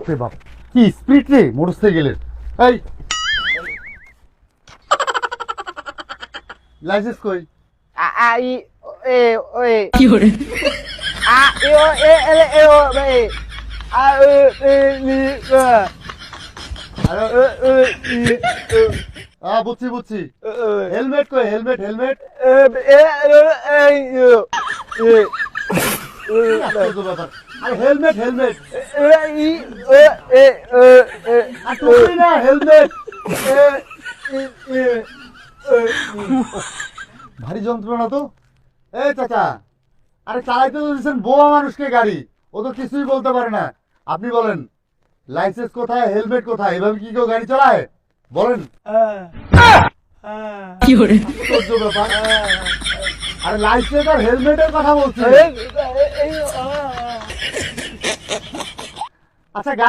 বাপরে বাপ, কি স্পিড রে মোটরসাইকেলের। এই লাইসেন্স কই? আই এ ওই কি হরে আ এ ও এ এ এ ও এ আ এ নি আরে বুঝছি বুঝছি। হেলমেট কই? Helmet helmet. আশ্চর্য ব্যাপার। আরে হেলমেট হেলমেট। আর টুপি না, হেলমেট। ভারী যন্ত্রণা তো। এই চাচা, আরে চালাইতে তো দিচ্ছেন বোবা মানুষকে গাড়ি, ও তো কিছুই বলতে পারে না। আপনি বলেন লাইসেন্স কোথায়, হেলমেট কোথায়? এভাবে কি কেউ গাড়ি চালায়? বলেন। কি হরে আশ্চর্য ব্যাপার। আরে লাইসেন্স আর হেলমেটের কথা বলছি। আচ্ছা গাড়ি